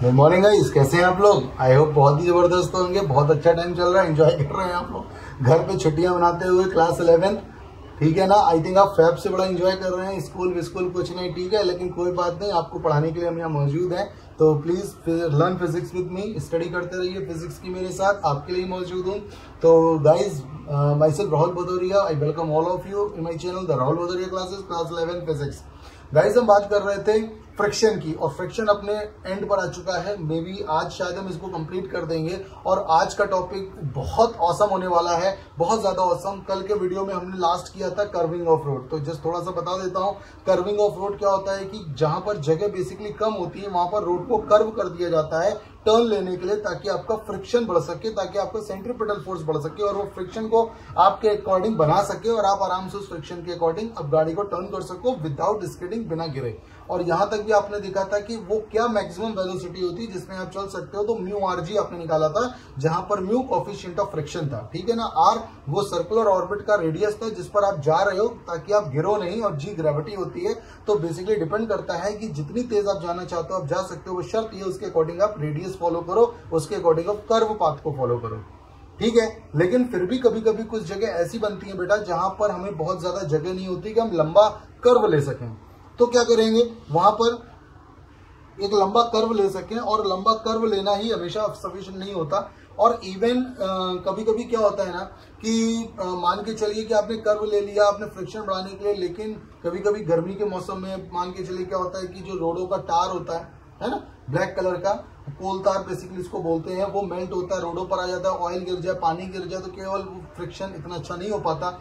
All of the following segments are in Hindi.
गुड मॉर्निंग गाइस, कैसे हैं आप लोग। आई होप बहुत ही जबरदस्त होंगे। बहुत अच्छा टाइम चल रहा है, एंजॉय कर रहे हैं आप लोग घर पे छुट्टियां मनाते हुए क्लास 11। ठीक है ना। आई थिंक आप फैब से बड़ा एंजॉय कर रहे हैं। स्कूल कुछ नहीं, ठीक है, लेकिन कोई बात नहीं, आपको पढ़ाने के लिए हम यहाँ मौजूद हैं। तो please learn physics with me, study करते रहिए फिजिक्स की मेरे साथ, आपके लिए मौजूद हूँ। तो guys, my self Rahul Bhadauria, I welcome all of you in my channel the Rahul Bhadauria classes, class 11 physics. Guys, हम बात कर रहे थे फ्रिक्शन की, और फ्रिक्शन अपने एंड पर आ चुका है। मे बी आज शायद हम इसको कंप्लीट कर देंगे, और आज का टॉपिक बहुत औसम होने वाला है, बहुत ज्यादा औसम। कल के वीडियो में हमने लास्ट किया था कर्विंग ऑफ रोड, तो जस्ट थोड़ा सा बता देता हूं। कर्विंग ऑफ रोड क्या होता है कि जहां पर जगह बेसिकली कम होती है वहां पर रोड को कर्व कर दिया जाता है टर्न लेने के लिए, ताकि आपका फ्रिक्शन बढ़ सके, ताकि आपका सेंट्रीपिटल फोर्स बढ़ सके, और वो फ्रिक्शन को आपके अकॉर्डिंग बना सके, और आप आराम से उस फ्रिक्शन के अकॉर्डिंग अब गाड़ी को टर्न कर सको विदाउट स्किडिंग, बिना गिरे। और यहां तक भी आपने देखा था कि वो क्या मैक्सिमम वेलोसिटी होती है जिसमें आप चल सकते हो। तो म्यू आर जी आपने निकाला था, जहां पर म्यू कोफिशिएंट ऑफ फ्रिक्शन था, ठीक है ना। आर वो सर्कुलर ऑर्बिट का रेडियस था जिस पर आप जा रहे हो ताकि आप गिरो नहीं, और जी ग्रेविटी होती है। तो बेसिकली डिपेंड करता है कि जितनी तेज आप जाना चाहते हो आप जा सकते हो, वो शर्त ये उसके अकॉर्डिंग आप रेडियस फॉलो करो, उसके अकॉर्डिंग आप कर्व पाथ को फॉलो करो, ठीक है। लेकिन फिर भी कभी कभी कुछ जगह ऐसी बनती है बेटा जहां पर हमें बहुत ज्यादा जगह नहीं होती कि हम लंबा कर्व ले सकें। तो क्या करेंगे, वहां पर एक लंबा कर्व ले सकें, और लंबा कर्व लेना ही हमेशा सफिशिएंट नहीं होता। और इवन कभी कभी क्या होता है ना कि मान के चलिए कि आपने कर्व ले लिया आपने फ्रिक्शन बढ़ाने के लिए, लेकिन कभी कभी गर्मी के मौसम में मान के चलिए क्या होता है कि जो रोडों का टार होता है ना, ब्लैक कलर का कोल तार बेसिकली इसको बोलते हैं, वो मेल्ट होता है, रोडों पर आ जाता है, ऑयल गिर जाए, पानी गिर जाए, तो केवल फ्रिक्शन इतना अच्छा नहीं हो पाता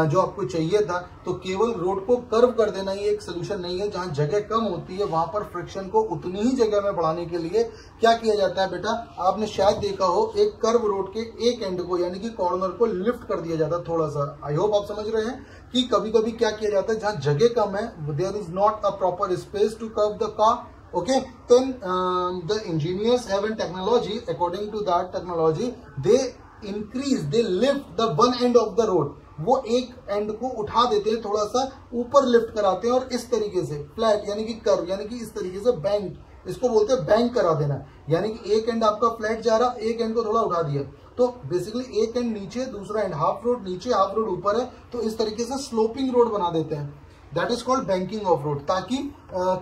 जो आपको चाहिए था। तो केवल रोड को कर्व कर देना ही एक सोल्यूशन नहीं है। जहां जगह कम होती है वहां पर फ्रिक्शन को उतनी ही जगह में बढ़ाने के लिए क्या किया जाता है बेटा, आपने शायद देखा हो, एक कर्व रोड के एक एंड को यानी कि कॉर्नर को लिफ्ट कर दिया जाता है थोड़ा सा। आई होप आप समझ रहे हैं कि कभी कभी क्या किया जाता है, जहां जगह कम है, there is not a proper space to curve the car, okay, then the engineers have a technology, according to that technology they lift the one end of the road, वो एक एंड को उठा देते हैं, थोड़ा सा ऊपर लिफ्ट कराते हैं, और इस तरीके से फ्लैट यानी कि कर्व यानी कि इस तरीके से बैंक, इसको बोलते हैं बैंक करा देना। यानी कि एक एंड आपका फ्लैट जा रहा, एक एंड को थोड़ा उठा दिया, तो बेसिकली एक एंड नीचे, दूसरा एंड हाफ रोड नीचे हाफ रोड ऊपर है, तो इस तरीके से स्लोपिंग रोड बना देते हैं। That is called banking of road, ताकि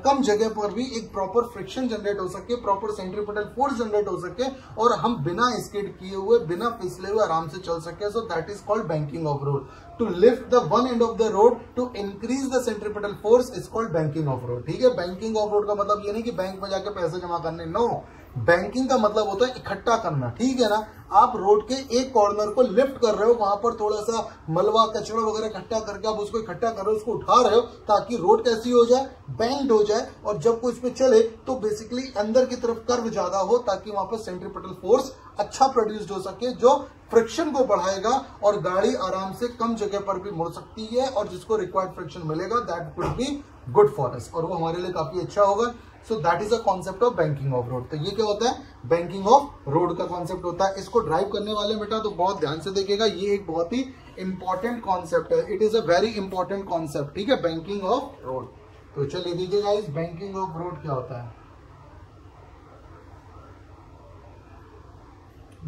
कम जगह पर भी एक प्रॉपर फ्रिक्शन जनरेट हो सके, प्रॉपर सेंट्रीपिटल फोर्स जनरेट हो सके, और हम बिना स्किड किए हुए, बिना फिसले हुए आराम से चल सके। So that is called banking of road. To lift the one end of the road to increase the centripetal force is called banking of road, ठीक है। बैंकिंग ऑफ रोड का मतलब ये नहीं कि बैंक में जाके पैसे जमा करने, नो। बैंकिंग का मतलब होता है इकट्ठा करना, ठीक है ना। आप रोड के एक कॉर्नर को लिफ्ट कर रहे हो, वहां पर थोड़ा सा मलबा कचरा वगैरह इकट्ठा करके आप उसको इकट्ठा कर रहे हो, उसको उठा रहे हो, ताकि रोड कैसी हो जाए, बैंड हो जाए, और जब कोई इस पे चले तो बेसिकली अंदर की तरफ कर्व ज्यादा हो, ताकि वहां पर सेंट्रीपिटल फोर्स अच्छा प्रोड्यूस हो सके, जो फ्रिक्शन को बढ़ाएगा, और गाड़ी आराम से कम जगह पर भी मुड़ सकती है, और जिसको रिक्वायर्ड फ्रिक्शन मिलेगा that would be good for us, और वो हमारे लिए काफी अच्छा होगा। सो that is a concept of banking of road. तो ये क्या होता है, बैंकिंग ऑफ रोड का कॉन्सेप्ट होता है। इसको ड्राइव करने वाले बेटा तो बहुत ध्यान से देखिएगा, ये एक बहुत ही इंपॉर्टेंट कॉन्सेप्ट है, it is a very important concept, ठीक है, बैंकिंग ऑफ रोड। तो चलिए दीजिएगा, इस बैंकिंग ऑफ रोड क्या होता है।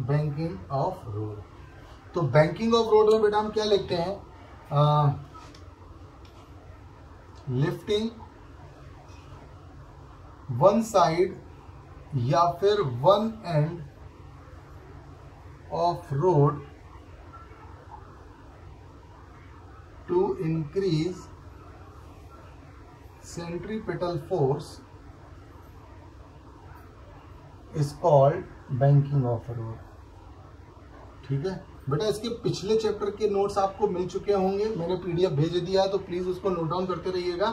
बैंकिंग ऑफ रोड, तो बैंकिंग ऑफ रोड में बेटा हम क्या लिखते हैं, लिफ्टिंग वन साइड या फिर one end of road to increase centripetal force is called banking of road, ठीक है बेटा। इसके पिछले चैप्टर के नोट्स आपको मिल चुके होंगे, मैंने पीडीएफ भेज दिया है, तो प्लीज उसको नोट डाउन करते रहिएगा,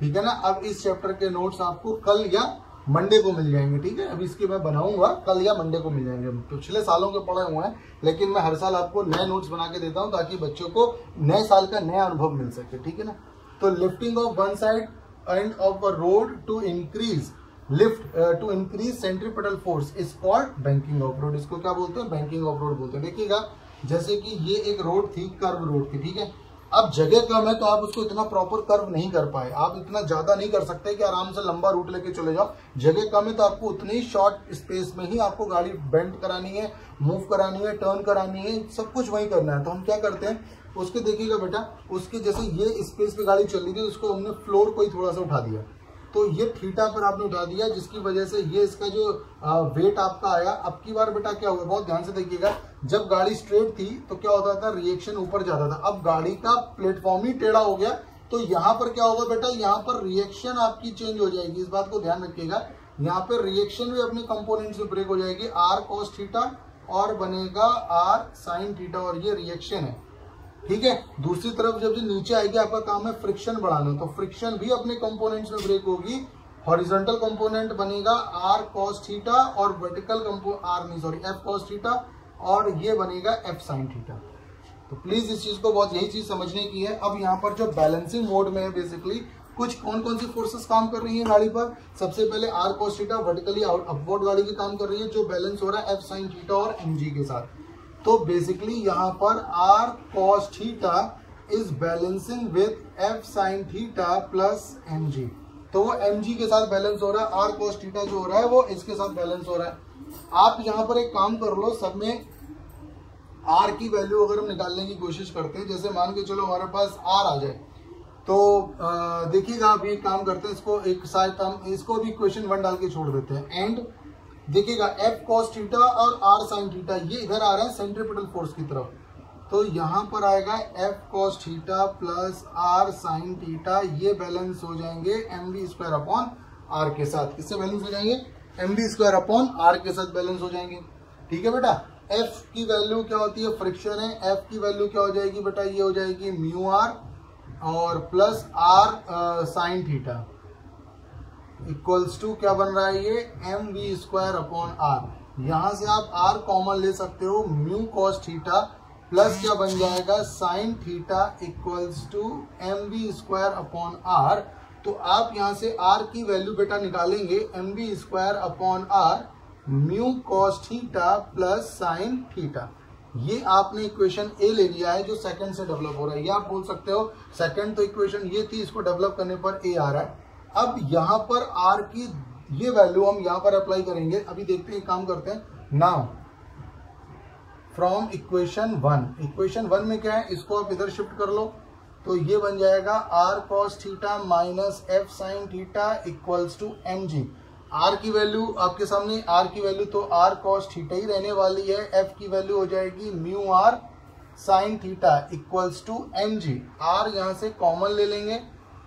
ठीक है ना। अब इस चैप्टर के नोट्स आपको कल या मंडे को मिल जाएंगे, ठीक है। अभी इसके मैं बनाऊंगा, कल या मंडे को मिल जाएंगे। पिछले सालों के पढ़े हुए हैं, लेकिन मैं हर साल आपको नए नोट्स बना के देता हूं, ताकि बच्चों को नए साल का नया अनुभव मिल सके, ठीक है ना। तो lifting of one side end of a road to increase to increase centripetal force is called banking of road. इसको क्या बोलते हैं, बैंकिंग ऑफ रोड बोलते हैं। देखिएगा, जैसे कि ये एक रोड थी, कर्व रोड थी, ठीक है। अब जगह कम है तो आप उसको इतना प्रॉपर कर्व नहीं कर पाए, आप इतना ज्यादा नहीं कर सकते कि आराम से लंबा रूट लेके चले जाओ। जगह कम है तो आपको उतनी शॉर्ट स्पेस में ही आपको गाड़ी बेंड करानी है, मूव करानी है, टर्न करानी है, सब कुछ वही करना है। तो हम क्या करते हैं, उसके देखिएगा बेटा, उसके जैसे ये स्पेस पे गाड़ी चल रही थी, उसको हमने फ्लोर को ही थोड़ा सा उठा दिया, तो ये थीटा पर आपने उठा दिया, जिसकी वजह से ये इसका जो वेट आपका आया। अब की बार बेटा क्या हुआ, बहुत ध्यान से देखिएगा, जब गाड़ी स्ट्रेट थी तो क्या होता था, रिएक्शन ऊपर जाता था। अब गाड़ी का प्लेटफॉर्म ही टेढ़ा हो गया, तो यहाँ पर क्या होगा बेटा, यहाँ पर रिएक्शन आपकी चेंज हो जाएगी। इस बात को ध्यान रखिएगा, यहाँ पर रिएक्शन भी अपने कंपोनेंट्स में ब्रेक हो जाएगी, आर कॉस थीटा और बनेगा आर साइन थीटा, और ये रिएक्शन है, ठीक है। दूसरी तरफ जब ये नीचे आएगी, आपका काम है फ्रिक्शन बढ़ाना, तो फ्रिक्शन भी अपने कंपोनेंट्स में ब्रेक होगी। हॉरिजॉन्टल कंपोनेंट बनेगा आर कॉस थीटा और वर्टिकल एफ कॉस थीटा, और ये बनेगा एफ साइन थीटा। तो प्लीज इस चीज को बहुत, यही चीज समझने की है। अब यहाँ पर जो बैलेंसिंग मोड में है, बेसिकली कुछ कौन कौन सी फोर्सेस काम कर रही है गाड़ी पर। सबसे पहले R cos theta vertically upward गाड़ी की काम कर रही है, जो बैलेंस हो रहा है एफ साइन थीटा और एमजी के साथ। तो बेसिकली यहाँ पर R cos theta is balancing with F sine theta plus m g, तो वो एम जी के साथ बैलेंस हो रहा है। आर कॉस थीटा जो हो रहा है वो इसके साथ बैलेंस हो रहा है। आप यहाँ पर एक काम कर लो, सब में आर की वैल्यू अगर हम निकालने की कोशिश करते हैं, जैसे मान के चलो हमारे पास आर आ जाए, तो देखिएगा अभी एक काम करते हैं, इसको एक साइड हम इसको भी इक्वेशन 1 डाल के छोड़ देते हैं। एंड देखिएगा एफ कॉस थीटा और आर साइन थीटा ये इधर आ रहा है सेंट्रीपिटल फोर्स की तरफ, तो यहाँ पर आएगा F cos theta plus R sine theta, ये बैलेंस हो जाएंगे m v square upon R के साथ। किससे बैलेंस हो जाएंगे, m v square upon R के साथ बैलेंस हो जाएंगे, ठीक है बेटा। एफ की वैल्यू क्या होती है, फ्रिक्शन है, एफ की वैल्यू क्या हो जाएगी बेटा, ये हो जाएगी म्यू आर और plus R sine theta equals to क्या बन रहा है, ये m v square upon R. यहां से आप आर कॉमन ले सकते हो, म्यू कॉस थीटा प्लस क्या बन जाएगा sine theta equals to m v square upon R. तो आप यहां से आर की वैल्यू बेटा निकालेंगे, m v square upon R mu cos theta plus sine theta. ये आपने इक्वेशन ए ले लिया है जो सेकंड से डेवलप हो रहा है। ये आप बोल सकते हो सेकंड तो इक्वेशन ये थी, इसको डेवलप करने पर ए आ रहा है। अब यहां पर आर की ये वैल्यू हम यहां पर अप्लाई करेंगे। अभी देखते हैं, काम करते हैं। नाउ फ्रॉम इक्वेशन 1 में क्या है, इसको आप इधर शिफ्ट कर लो, तो ये बन जाएगा R cos theta minus F sine theta equals to m g. R की वैल्यू आपके सामने, आर की वैल्यू तो आर कॉस थीटा ही रहने वाली है, एफ की वैल्यू हो जाएगी mu R sine theta equals to m g. R यहां से कॉमन ले लेंगे,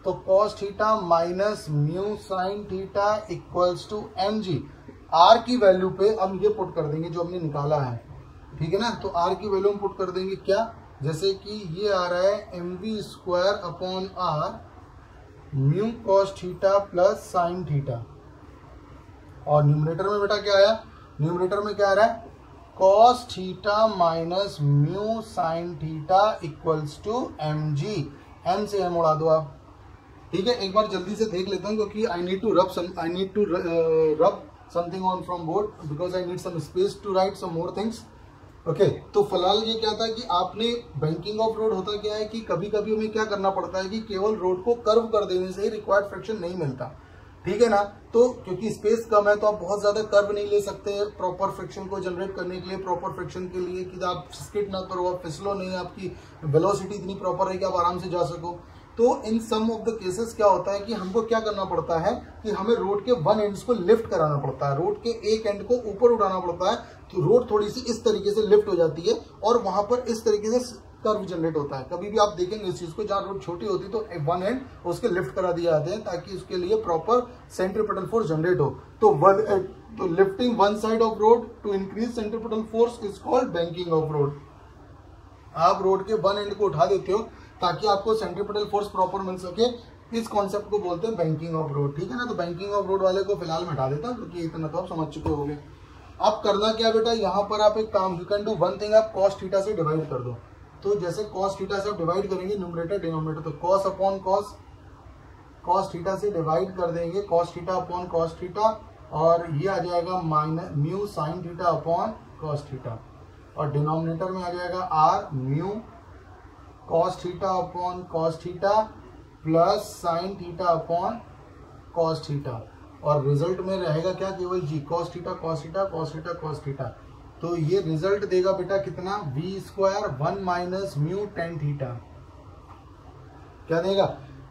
तो cos theta minus mu sine theta equals to m g. R की वैल्यू पे हम ये पुट कर देंगे जो हमने निकाला है, ठीक है ना। तो आर की वैल्यू हम पुट कर देंगे क्या, जैसे कि ये आ रहा है m v square upon R mu cos theta plus sine theta, और न्यूमरेटर में बेटा क्या आया, न्यूमरेटर में क्या आ रहा है, cos theta minus mu sine theta equals to m g. M से एम उड़ा दो आप, ठीक है। एक बार जल्दी से देख लेता हूँ, क्योंकि I need to rub something on from board because I need some space to write some more things. Okay, तो फिलहाल ये क्या था कि आपने बैंकिंग ऑफ रोड होता क्या है कि कभी कभी हमें क्या करना पड़ता है कि केवल रोड को कर्व कर देने से ही रिक्वायर्ड फ्रिक्शन नहीं मिलता, ठीक है ना। तो क्योंकि स्पेस कम है तो आप बहुत ज्यादा कर्व नहीं ले सकते प्रॉपर फ्रिक्शन को जनरेट करने के लिए। प्रॉपर फ्रिक्शन के लिए कि आप स्किड ना करो, आप फिसलो नहीं, आपकी वेलोसिटी इतनी प्रॉपर है कि आप आराम से जा सको। तो इन सम ऑफ द केसेस क्या होता है कि हमको क्या करना पड़ता है कि हमें रोड के वन एंड्स को लिफ्ट कराना पड़ता है, रोड के एक एंड को ऊपर उठाना पड़ता है, तो रोड थोड़ी सी इस तरीके से लिफ्ट हो जाती है और वहां पर इस तरीके से कर्व जनरेट होता है। कभी भी आप देखेंगे इस चीज को, जहां रोड छोटी होती है तो वन एंड उसके लिफ्ट करा दिए जाते हैं ताकि उसके लिए प्रॉपर सेंट्रीपिटल फोर्स जनरेट हो। तो lifting one side of road to increase centripetal force is called banking of road. आप रोड के वन एंड को उठा देते हो ताकि आपको सेंट्रीपिटल फोर्स प्रॉपर मिल सके। इस कॉन्सेप्ट को बोलते हैं बैंकिंग ऑफ रोड, ठीक है ना। तो बैंकिंग ऑफ रोड वाले को फिलहाल मैं हटा देता हूँ क्योंकि इतना तो आप समझ चुके होंगे। अब करना क्या बेटा, यहाँ पर आप एक काम, you can do one thing, आप कॉस थीटा से डिवाइड कर दो। तो जैसे कॉस थीटा से आप डिवाइड करेंगे न्यूमरेटर डिनोमिनेटर, तो cos upon cos, cos theta से डिवाइड कर देंगे cos theta upon cos theta, और ये आ जाएगा minus mu sine theta upon cos theta, और डिनोमिनेटर में आ जाएगा r mu cos theta upon cos theta plus sine theta upon cos theta, और रिजल्ट में रहेगा क्या, केवल g, cos theta cos theta cos theta cos theta. तो ये रिजल्ट देगा बेटा कितना, v square 1 minus mu tan theta. क्या देगा,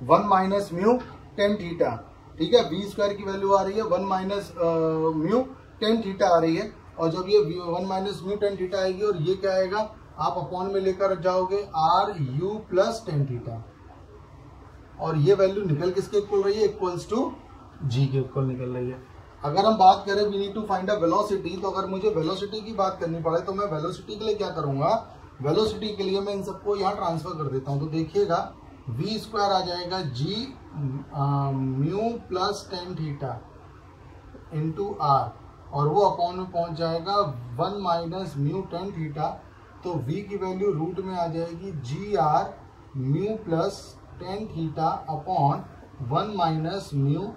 1 माइनस म्यू टेन थीटा। ठीक है, वी स्क्वायर की वैल्यू आ रही है 1 माइनस म्यू टेन थीटा आ रही है, और जब ये 1 माइनस म्यू टेन थीटा आएगी और ये क्या आएगा, आप अपॉन में लेकर जाओगे r u plus ten theta, और ये वैल्यू निकल किसके इक्वल रही है, इक्वल्स टू जी के इक्वल निकल रही है। अगर हम बात करें we need to find a velocity, तो अगर मुझे वेलोसिटी की बात करनी पड़े तो मैं वेलोसिटी के लिए क्या करूंगा, वेलोसिटी के लिए मैं इन सबको यहाँ ट्रांसफर कर देता हूँ। तो देखिएगा वी स्क्वायर आ जाएगा g mu plus ten theta into r, और वो अपॉन में पहुंच जाएगा 1 माइनस म्यू टेन थीटा। तो v की वैल्यू रूट में आ जाएगी g r mu plus ten theta upon 1 minus mu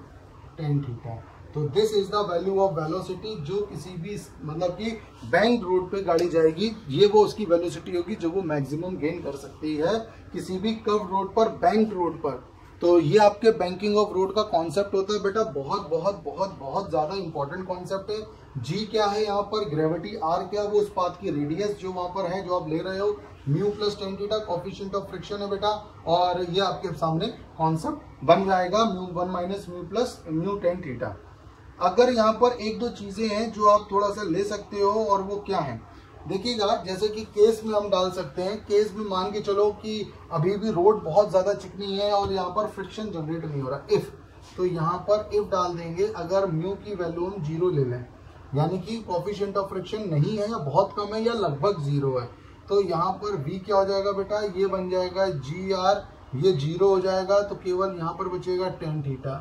tan theta. तो this is the value of velocity, जो किसी भी मतलब कि बैंक रोड पे गाड़ी जाएगी, ये वो उसकी वेलोसिटी होगी जो वो मैक्सिमम गेन कर सकती है किसी भी कर्व रोड पर, बैंक रोड पर। तो ये आपके बैंकिंग ऑफ रोड का कॉन्सेप्ट होता है बेटा, बहुत बहुत बहुत बहुत ज्यादा इंपॉर्टेंट कॉन्सेप्ट है। जी क्या है यहाँ पर, ग्रेविटी, आर क्या, वो उस पाथ की रेडियस जो वहां पर है जो आप ले रहे हो, mu plus tan theta coefficient of friction है बेटा, और ये आपके सामने कॉन्सेप्ट बन जाएगा mu 1 minus mu plus mu tan theta. अगर यहाँ पर एक दो चीजें हैं जो आप थोड़ा सा ले सकते हो, और वो क्या है, देखिएगा, जैसे कि केस में हम डाल सकते हैं, केस में मान के चलो कि अभी भी रोड बहुत ज्यादा चिकनी है और यहाँ पर फ्रिक्शन जनरेट नहीं हो रहा, इफ, तो यहाँ पर इफ डाल देंगे, अगर म्यू की वैल्यू हम 0 ले लें, यानी कि कोफिशिएंट ऑफ फ्रिक्शन नहीं है या बहुत कम है या लगभग 0 है, तो यहाँ पर v क्या हो जाएगा बेटा, ये बन जाएगा जी आर, ये 0 हो जाएगा, तो केवल यहाँ पर बचेगा टेन थीटा।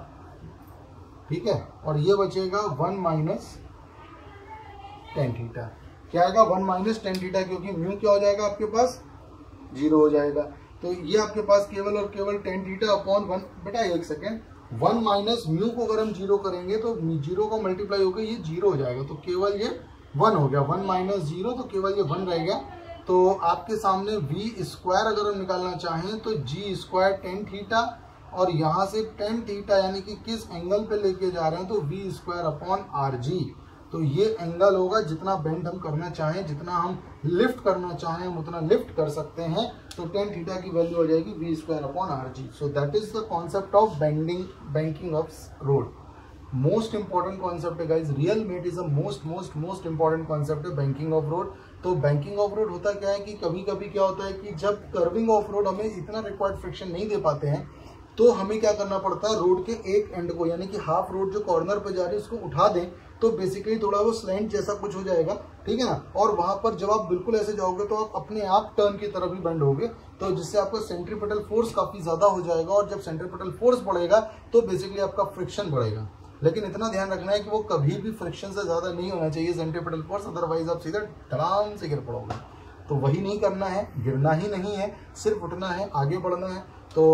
ठीक है, और ये बचेगा 1 माइनस टेन थीटा। क्या आएगा, 1 माइनस टेन थीटा, क्योंकि म्यू क्या हो जाएगा आपके पास, 0 हो जाएगा। तो ये आपके पास केवल और केवल टेन थीटा अपॉन 1, बेटा एक सेकेंड, 1 माइनस म्यू को अगर हम 0 करेंगे तो 0 को मल्टीप्लाई होकर ये 0 हो जाएगा, तो केवल ये 1 हो गया, 1 माइनस 0, तो केवल ये 1 रहेगा। तो आपके सामने वी स्क्वायर अगर हम निकालना चाहें तो जी स्क्वायर टेन थीटा, और यहाँ से टेन थीटा यानी कि किस एंगल पे लेके जा रहे हैं, तो v square upon r g. तो ये एंगल होगा, जितना बेंड हम करना चाहें, जितना हम लिफ्ट करना चाहें हम उतना लिफ्ट कर सकते हैं। तो टेन थीटा की वैल्यू हो जाएगी v square upon r g. So that is the concept of banking of road. Most important concept है गाइज, रियल में it is a most important concept है बैंकिंग ऑफ रोड। तो बैंकिंग ऑफ रोड होता क्या है कि कभी कभी क्या होता है कि जब कर्विंग ऑफ रोड हमें इतना रिक्वायर्ड फ्रिक्शन नहीं दे पाते हैं, तो हमें क्या करना पड़ता है, रोड के एक एंड को, यानी कि हाफ रोड जो कॉर्नर पे जा रही है उसको उठा दें, तो बेसिकली थोड़ा वो स्लैंट जैसा कुछ हो जाएगा, ठीक है ना। और वहां पर जब आप बिल्कुल ऐसे जाओगे तो आप अपने आप टर्न की तरफ ही बेंड होगे, तो जिससे आपका सेंट्रीपिटल फोर्स काफी ज्यादा हो जाएगा, और जब सेंट्रीपिटल फोर्स बढ़ेगा तो बेसिकली आपका फ्रिक्शन बढ़ेगा। लेकिन इतना ध्यान रखना है कि वो कभी भी फ्रिक्शन से ज्यादा नहीं होना चाहिए सेंट्रीपिटल फोर्स, अदरवाइज आप सीधे धड़ाम से गिर पड़ोगे। तो वही नहीं करना है, गिरना ही नहीं है, सिर्फ उठना है, आगे बढ़ना है। तो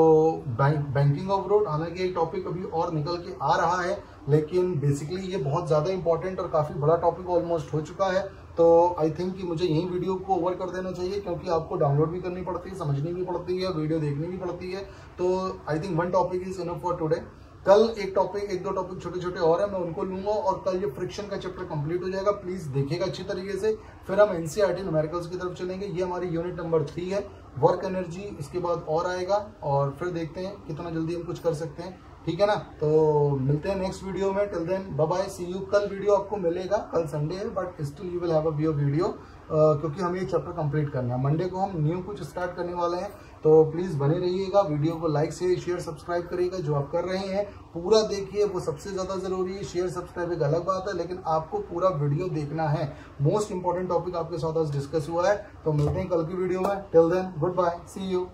बैंकिंग ऑफ रोड हालांकि एक टॉपिक अभी और निकल के आ रहा है, लेकिन बेसिकली ये बहुत ज़्यादा इंपॉर्टेंट और काफ़ी बड़ा टॉपिक ऑलमोस्ट हो चुका है। तो आई थिंक कि मुझे यही वीडियो को ओवर कर देना चाहिए, क्योंकि आपको डाउनलोड भी करनी पड़ती है, समझनी भी पड़ती है, वीडियो देखनी भी पड़ती है। तो I think 1 topic is enough for today. कल एक दो टॉपिक छोटे छोटे और है, मैं उनको लूंगा, और कल ये फ्रिक्शन का चैप्टर कंप्लीट हो जाएगा। प्लीज देखिएगा अच्छी तरीके से, फिर हम एनसीईआरटी न्यूमेरिकल्स की तरफ चलेंगे। ये हमारी यूनिट नंबर 3 है, वर्क एनर्जी, इसके बाद और आएगा, और फिर देखते हैं कितना जल्दी हम कुछ कर सकते हैं, ठीक है ना। तो मिलते हैं नेक्स्ट वीडियो में, till then bye bye, see you. कल वीडियो आपको मिलेगा, कल संडे है, but still you will have a video, क्योंकि हमें ये चैप्टर कंप्लीट करना है। मंडे को हम न्यू कुछ स्टार्ट करने वाले हैं, तो प्लीज बने रहिएगा। वीडियो को लाइक शेयर सब्सक्राइब करिएगा, जो आप कर रहे हैं पूरा देखिए, वो सबसे ज्यादा जरूरी है। शेयर सब्सक्राइब एक अलग बात है, लेकिन आपको पूरा वीडियो देखना है। मोस्ट इंपॉर्टेंट टॉपिक आपके साथ आज डिस्कस हुआ है। तो मिलते हैं कल की वीडियो में, till then good bye, see you.